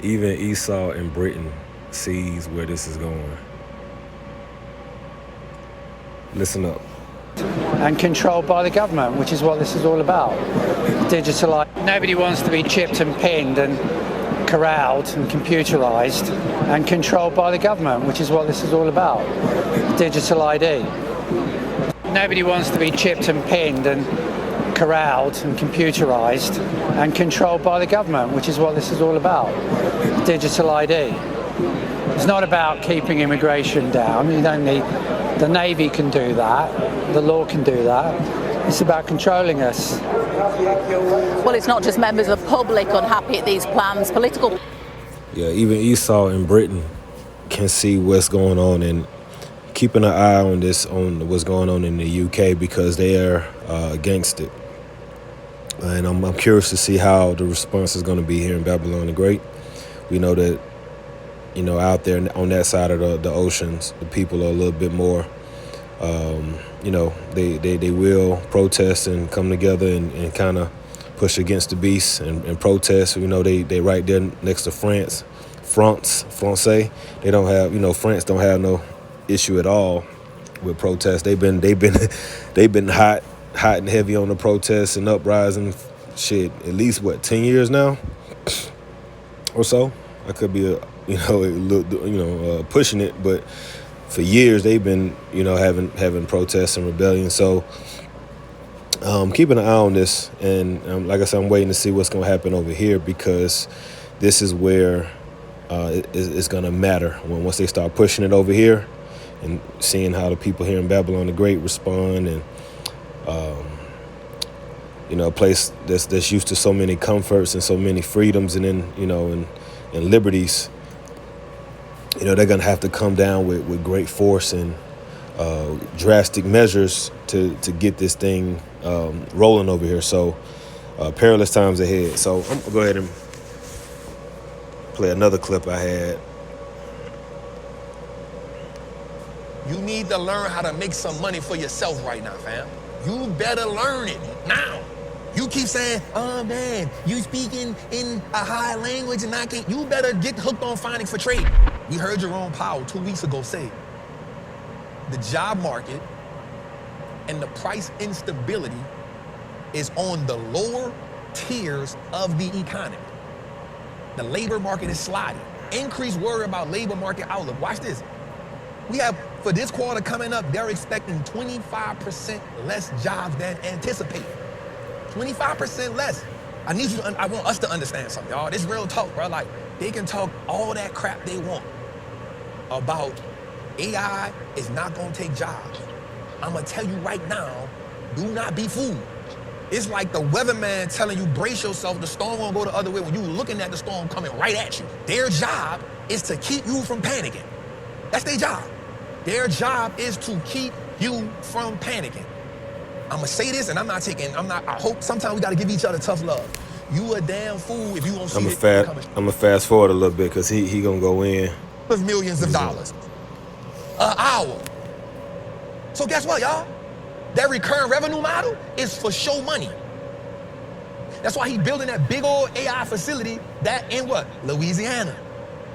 Even Esau in Britain sees where this is going. Listen up. And controlled by the government, which is what this is all about. Digitalized. Nobody wants to be chipped and pinned and corralled and computerized and controlled by the government, which is what this is all about. Digital ID. Nobody wants to be chipped and pinned and corralled and computerized and controlled by the government, which is what this is all about. Digital ID. It's not about keeping immigration down. You don't need. The Navy can do that. The law can do that. It's about controlling us. Well, it's not just members of the public unhappy at these plans. Political. Yeah, even Esau in Britain can see what's going on and keeping an eye on this, on what's going on in the UK, because they are against it. And I'm curious to see how the response is going to be here in Babylon the Great. We know that, out there on that side of the oceans, the people are a little bit more, they will protest and come together and kind of push against the beast and protest. They right there next to France, Francais. They don't have, France don't have no issue at all with protests. They've been hot and heavy on the protests and uprising. Shit, at least 10 years now or so. I could be pushing it, but for years they've been having protests and rebellion. So keeping an eye on this, and like I said, I'm waiting to see what's going to happen over here, because this is where it's going to matter once they start pushing it over here and seeing how the people here in Babylon the Great respond, and a place that's used to so many comforts and so many freedoms, and then and liberties. They're going to have to come down with great force and drastic measures to get this thing rolling over here. So perilous times ahead. So I'm going to go ahead and play another clip I had. You need to learn how to make some money for yourself right now, fam. You better learn it now. You keep saying, oh man, you speaking in a high language and I can't. You better get hooked on phonics for trade. We heard Jerome Powell 2 weeks ago say, the job market and the price instability is on the lower tiers of the economy. The labor market is sliding. Increased worry about labor market outlook. Watch this. We have, for this quarter coming up, they're expecting 25% less jobs than anticipated. 25% less. I want us to understand something, y'all. This real talk, bro. Like, they can talk all that crap they want about AI is not gonna take jobs. I'm gonna tell you right now, do not be fooled. It's like the weatherman telling you, brace yourself, the storm won't go the other way when you looking at the storm coming right at you. Their job is to keep you from panicking. That's their job. Their job is to keep you from panicking. I'm gonna say this, and I hope sometimes we gotta give each other tough love. You a damn fool if you won't see it coming. I'm gonna fast forward a little bit, because he gonna go in. Of millions of dollars an hour. So guess what, y'all? That recurring revenue model is for show money. That's why he's building that big old AI facility that in what? Louisiana.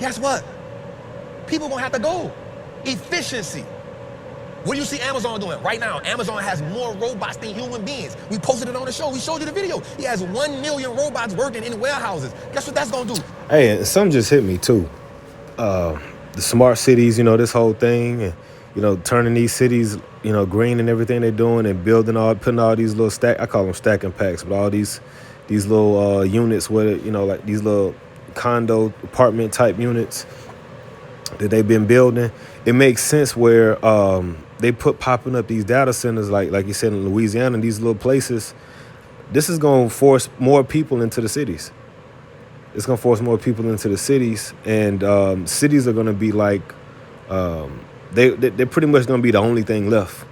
Guess what? People gonna have to go. Efficiency. What do you see Amazon doing right now? Amazon has more robots than human beings. We posted it on the show. We showed you the video. He has 1 million robots working in warehouses. Guess what that's gonna do? Hey, and something just hit me too. The smart cities, this whole thing, and turning these cities, green and everything they're doing, and putting all these little I call them stacking packs, but all these little units where like these little condo apartment type units that they've been building. It makes sense where they popping up these data centers, like you said, in Louisiana, and these little places. This is going to force more people into the cities. It's going to force more people into the cities, and cities are going to be like, they're pretty much going to be the only thing left.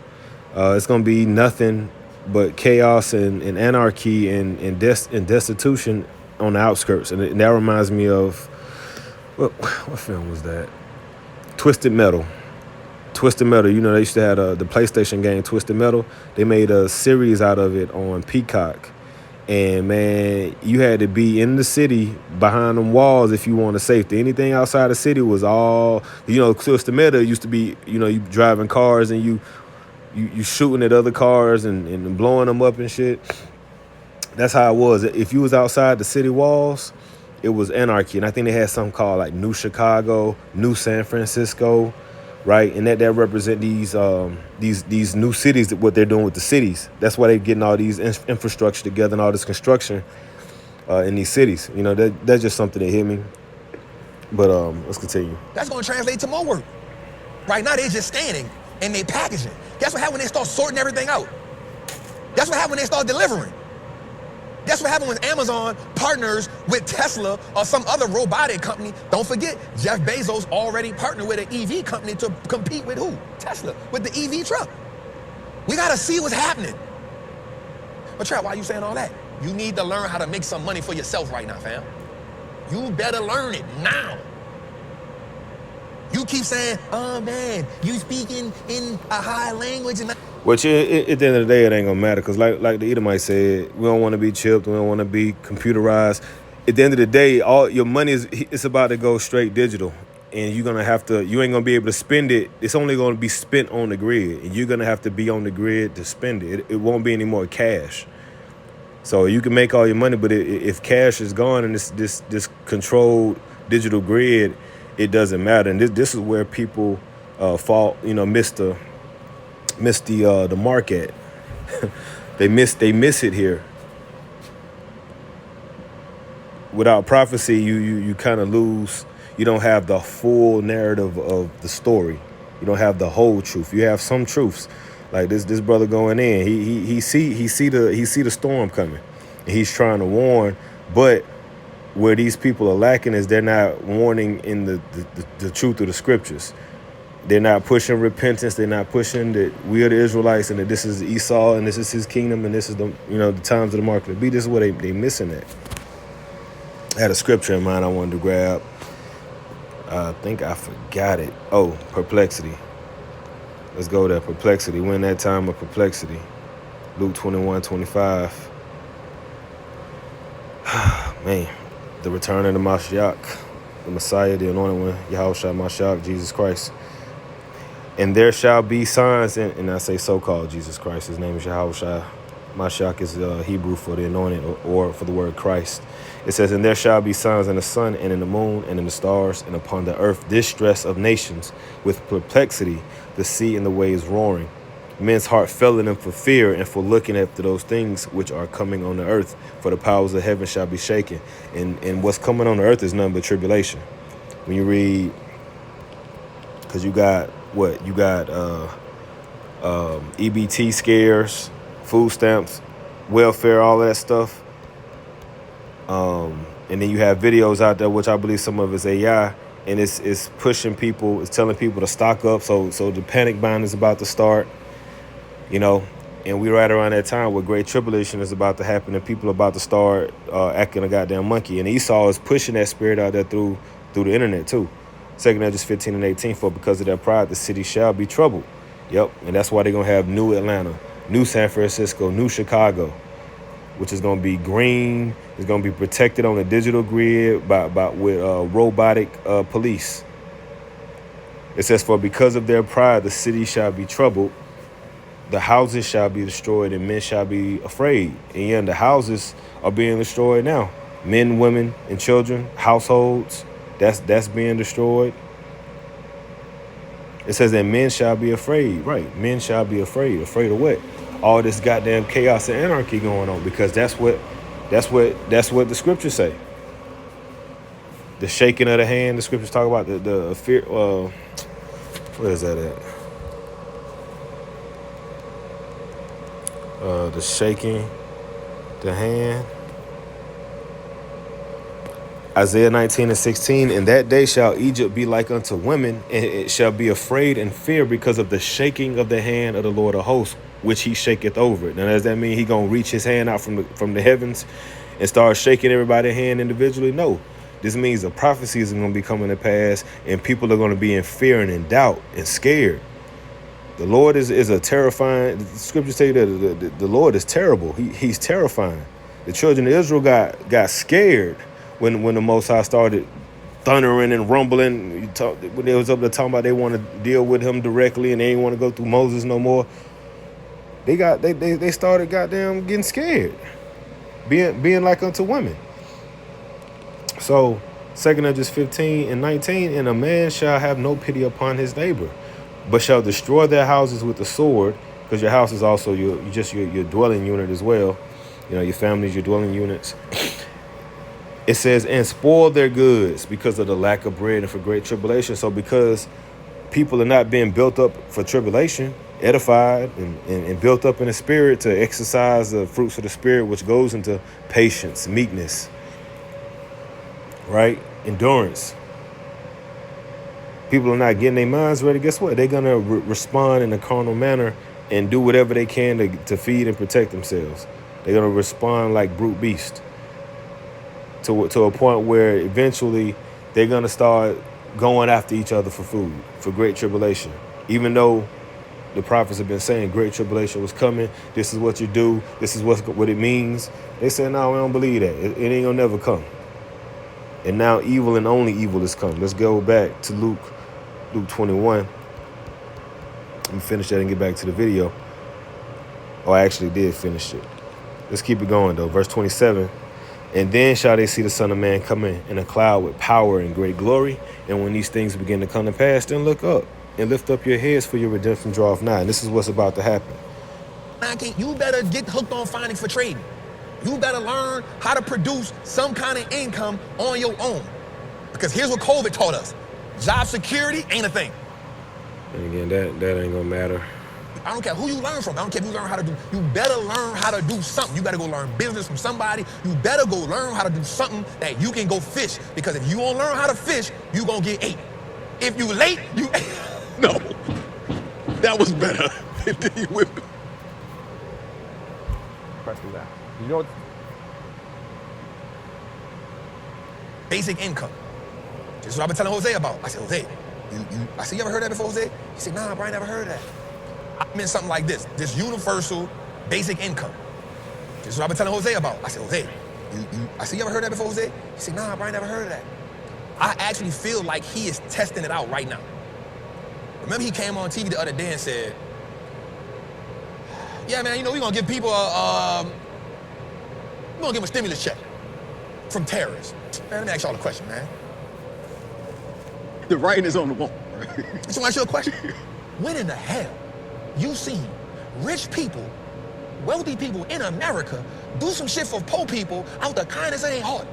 It's going to be nothing but chaos and anarchy and destitution on the outskirts. And that reminds me of, what film was that? Twisted Metal. They used to have the PlayStation game Twisted Metal. They made a series out of it on Peacock. And man, you had to be in the city behind them walls if you wanted safety. Anything outside the city was all, Twisted Meadow used to be, you driving cars and you shooting at other cars and blowing them up and shit. That's how it was. If you was outside the city walls, it was anarchy. And I think they had something called like New Chicago, New San Francisco, right? And that represent these new cities, what they're doing with the cities. That's why they're getting all these infrastructure together and all this construction in these cities. That's just something that hit me. But let's continue. That's going to translate to more work. Right now, they're just standing and they packaging. Guess what happened when they start sorting everything out? Guess what happened when they start delivering? Guess what happened when Amazon partners with Tesla or some other robotic company? Don't forget, Jeff Bezos already partnered with an EV company to compete with who? Tesla, with the EV truck. We got to see what's happening. But Trap, why are you saying all that? You need to learn how to make some money for yourself right now, fam. You better learn it now. You keep saying, oh man, you speaking in a high language and Which at the end of the day, it ain't gonna matter, because like the Edomite said, we don't want to be chipped, we don't want to be computerized. At the end of the day, all your money it's about to go straight digital, and you ain't gonna be able to spend it. It's only gonna be spent on the grid, and you're gonna have to be on the grid to spend it. It won't be any more cash. So you can make all your money, but if cash is gone and this controlled digital grid, it doesn't matter. And this is where people miss the mark at. they miss it here. Without prophecy, you kind of lose. You don't have the full narrative of the story. You don't have the whole truth. You have some truths. Like this brother going in, he see the storm coming, and he's trying to warn. But where these people are lacking is they're not warning in the truth of the scriptures. They're not pushing repentance. They're not pushing that we are the Israelites and that this is Esau and this is his kingdom and this is the times of the mark of the beast. This is what they missing at. I had a scripture in mind I wanted to grab. I think I forgot it. Oh, perplexity. Let's go there. Perplexity. We're in that time of perplexity. Luke 21:25. Man, the return of the Mashiach, the Messiah, the anointed one, Yahushua Mashiach, Jesus Christ. And there shall be signs, and I say so-called Jesus Christ. His name is Yahushua. Mashiach is Hebrew for the anointed or for the word Christ. It says, and there shall be signs in the sun and in the moon and in the stars and upon the earth distress of nations with perplexity, the sea and the waves roaring. Men's heart failing them for fear and for looking after those things which are coming on the earth, for the powers of heaven shall be shaken. And what's coming on the earth is nothing but tribulation. When you read, because you got what? You got EBT scares, food stamps, welfare, all that stuff. And then you have videos out there, which I believe some of it's AI, and it's pushing people, it's telling people to stock up. So the panic buying is about to start, and we right around that time where great tribulation is about to happen and people are about to start acting a goddamn monkey. And Esau is pushing that spirit out there through the internet too. 2 Edges 15 and 18, for because of their pride, the city shall be troubled. Yep. And that's why they're going to have new Atlanta, new San Francisco, new Chicago, which is going to be green. It's going to be protected on the digital grid with robotic police. It says, for because of their pride, the city shall be troubled. The houses shall be destroyed and men shall be afraid. And yeah, the houses are being destroyed now. Men, women, and children, households, that's being destroyed. It says that men shall be afraid. Right. Men shall be afraid. Afraid of what? All this goddamn chaos and anarchy going on, because that's what the scriptures say. The shaking of the hand, the scriptures talk about the fear. Where is that at? The shaking, the hand. Isaiah 19 and 16, in that day shall Egypt be like unto women, and it shall be afraid and fear because of the shaking of the hand of the Lord of hosts, which he shaketh over it. Now, does that mean he gonna reach his hand out from the heavens and start shaking everybody's hand individually? No. This means the prophecies are gonna be coming to pass, and people are gonna be in fear and in doubt and scared. The Lord is a terrifying. The scriptures tell you that the Lord is terrible. He's terrifying. The children of Israel got scared when the Most High started thundering and rumbling. When they was up there talking about they want to deal with him directly and they didn't want to go through Moses no more. They started goddamn getting scared, being like unto women. So 2 Corinthians 15 and 19, and a man shall have no pity upon his neighbor, but shall destroy their houses with the sword, because your house is also your dwelling unit as well. You know, your families, your dwelling units. It says, and spoil their goods because of the lack of bread and for great tribulation. So because people are not being built up for tribulation, edified and built up in the spirit to exercise the fruits of the spirit, which goes into patience, meekness, right? Endurance. People are not getting their minds ready. Guess what? They're going to respond in a carnal manner and do whatever they can to feed and protect themselves. They're going to respond like brute beast to a point where eventually they're going to start going after each other for food, for great tribulation. Even though the prophets have been saying great tribulation was coming, this is what you do, this is what it means. They said, no, we don't believe that. It ain't going to never come. And now evil and only evil is come. Let's go back to Luke 21. Let me finish that and get back to the video. Oh, I actually did finish it. Let's keep it going, though. Verse 27. And then shall they see the Son of Man coming in a cloud with power and great glory. And when these things begin to come to pass, then look up and lift up your heads, for your redemption draweth nigh. And this is what's about to happen. You better get hooked on phonics for trading. You better learn how to produce some kind of income on your own. Because here's what COVID taught us. Job security ain't a thing. And again, that ain't gonna matter. I don't care who you learn from. I don't care if you learn how to do. You better learn how to do something. You better go learn business from somebody. You better go learn how to do something that you can go fish. Because if you don't learn how to fish, you gonna get ate. If you late, you no. That was better. Pressing that. You know what? Basic income. This is what I've been telling Jose about. I said, Jose, I said, you ever heard that before, Jose? He said, nah, Brian, never heard of that. I meant something like this universal basic income. This is what I've been telling Jose about. I said, Jose, I said, you ever heard that before, Jose? He said, nah, Brian, never heard of that. I actually feel like he is testing it out right now. Remember he came on TV the other day and said, yeah, man, we're going to give people we're going to give them a stimulus check from terrorists. Man, let me ask y'all a question, man. The writing is on the wall. Just want to ask you a question. When in the hell you seen rich people, wealthy people in America do some shit for poor people out the kindness of their heart?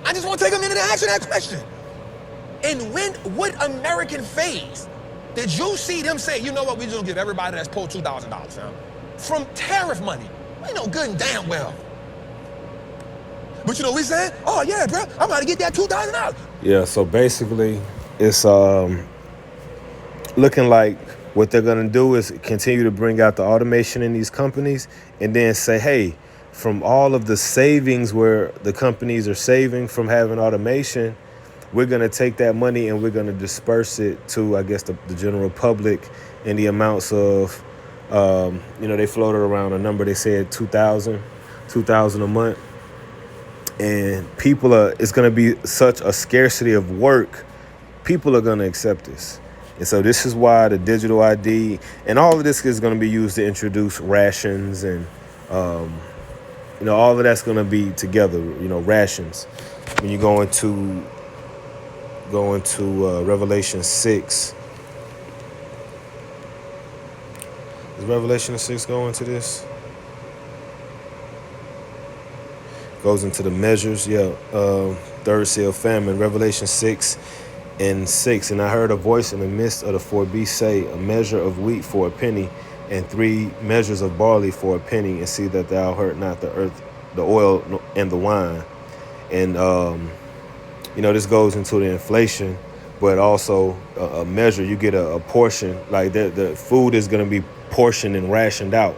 I just want to take a minute to answer that question. And what American phase did you see them say, you know what, we just gonna give everybody that's poor $2,000, fam? From tariff money. We know good and damn well. But you know what we said? Oh yeah, bro, I'm about to get that $2,000. Yeah, so basically it's looking like what they're going to do is continue to bring out the automation in these companies and then say, hey, from all of the savings where the companies are saving from having automation, we're going to take that money and we're going to disperse it to, I guess, the general public in the amounts of, they floated around a number. They said $2,000 a month. And it's going to be such a scarcity of work. People are going to accept this. And so this is why the digital ID and all of this is going to be used to introduce rations and, all of that's going to be together, rations. When you go into Revelation 6. Is Revelation 6 go into this? Goes into the measures, third seal famine, Revelation 6:6. And I heard a voice in the midst of the four beasts say, a measure of wheat for a penny, and 3 measures of barley for a penny, and see that thou hurt not the earth, the oil, and the wine. And, this goes into the inflation, but also a measure. You get a portion, like the food is going to be portioned and rationed out.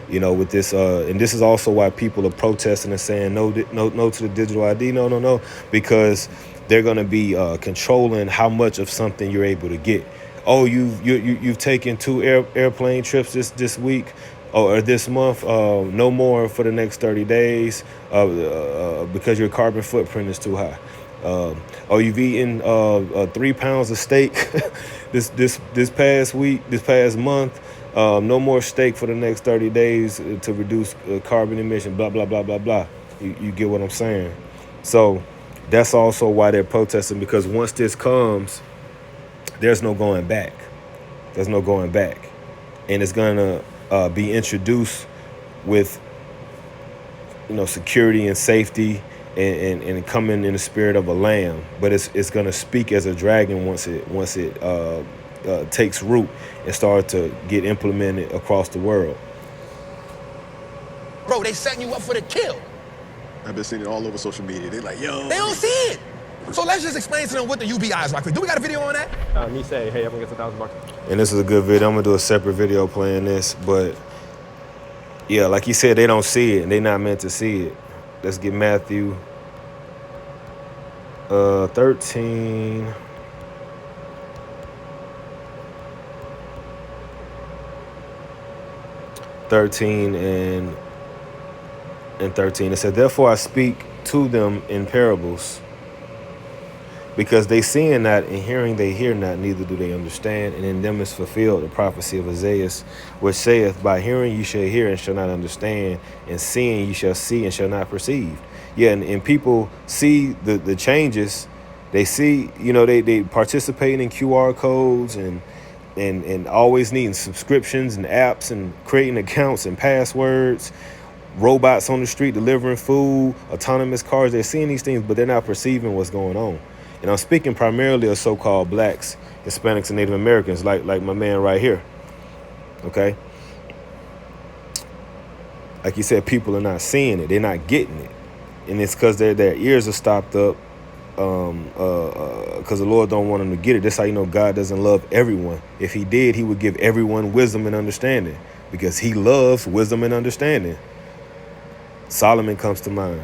With this, and this is also why people are protesting and saying no to the digital ID, no, because they're going to be controlling how much of something you're able to get. Oh, you've taken 2 airplane trips this week. or this month, no more for the next 30 days because your carbon footprint is too high. Oh, you've eaten 3 pounds of steak this past week, this past month. No more steak for the next 30 days to reduce carbon emission. Blah blah blah blah blah. You get what I'm saying? So that's also why they're protesting, because once this comes, there's no going back. There's no going back, and it's gonna be introduced with security and safety and coming in the spirit of a lamb, but it's gonna speak as a dragon once it takes root and start to get implemented across the world. Bro, they setting you up for the kill. I've been seeing it all over social media. They're like, yo. They don't see it. So let's just explain to them what the UBI is right quick. Do we got a video on that? Me say, hey, everyone gets $1,000. And this is a good video. I'm gonna do a separate video playing this, but yeah, like you said, they don't see it and they're not meant to see it. Let's get Matthew 13. And 13. It said, therefore I speak to them in parables, because they seeing not, and hearing they hear not, neither do they understand. And in them is fulfilled the prophecy of Isaiah, which saith, by hearing you shall hear and shall not understand, and seeing you shall see and shall not perceive. Yeah, and people see the changes. They see, they participating in QR codes and always needing subscriptions and apps and creating accounts and passwords, robots on the street delivering food, autonomous cars. They're seeing these things, but they're not perceiving what's going on. And I'm speaking primarily of so-called blacks, Hispanics, and Native Americans, like my man right here. Okay? Like you said, people are not seeing it. They're not getting it. And it's because their ears are stopped up, because the Lord don't want them to get it. That's how you know God doesn't love everyone. If he did, he would give everyone wisdom and understanding, because he loves wisdom and understanding. Solomon comes to mind.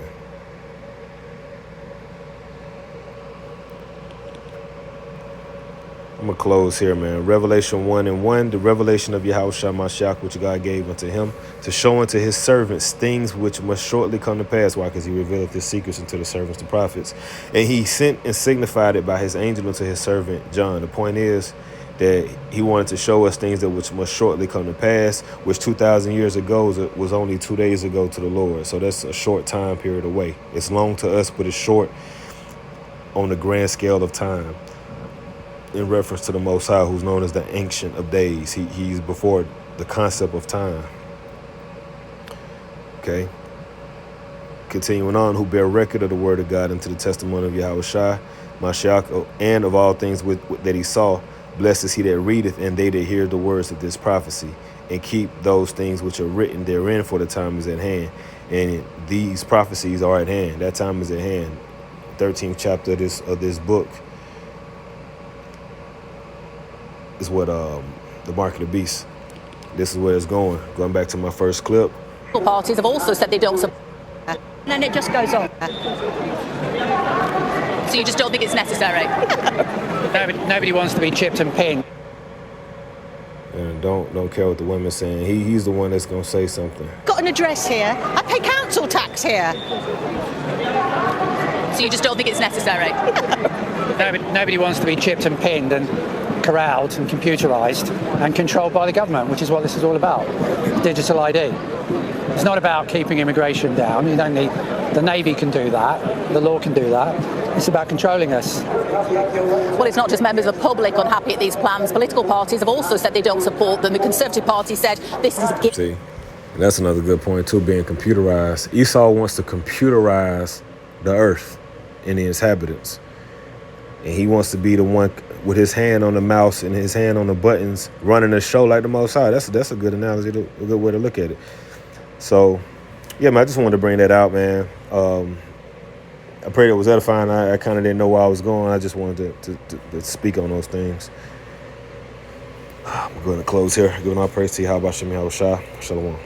I'm going to close here, man. Revelation 1:1, the revelation of Yahushua Mashiach, which God gave unto him, to show unto his servants things which must shortly come to pass. Why? Because he revealed his secrets unto the servants, the prophets. And he sent and signified it by his angel unto his servant John. The point is that he wanted to show us things that which must shortly come to pass, which 2,000 years ago was only 2 days ago to the Lord. So that's a short time period away. It's long to us, but it's short on the grand scale of time, in reference to the Most High, who's known as the Ancient of Days. He's before the concept of time. Okay. Continuing on, who bear record of the word of God and to the testimony of Yahushua Mashiach, and of all things that he saw. Blessed is he that readeth, and they that hear the words of this prophecy, and keep those things which are written therein, for the time is at hand. And these prophecies are at hand. That time is at hand. 13th chapter of this book is what the mark of the beast. This is where it's going. Going back to my first clip. Parties have also said they don't support. And then it just goes on. So you just don't think it's necessary? Nobody wants to be chipped and pinned. And don't care what the women's saying. He's the one that's gonna say something. Got an address here. I pay council tax here. So you just don't think it's necessary? Nobody wants to be chipped and pinned and corralled and computerized and controlled by the government, which is what this is all about. Digital ID. It's not about keeping immigration down. You don't need, the Navy can do that, the law can do that. It's about controlling us. Well, it's not just members of the public unhappy at these plans. Political parties have also said they don't support them. The Conservative Party said this is a gift. See, and that's another good point too, being computerized. Esau wants to computerize the earth and the inhabitants. And he wants to be the one with his hand on the mouse and his hand on the buttons, running the show like the Most High. That's a good analogy, a good way to look at it. So, yeah, man, I just wanted to bring that out, man. I prayed it was edifying. I kind of didn't know where I was going. I just wanted to speak on those things. I'm going to close here. Giving all praise to Yahweh Shem Yahushua. Shalom.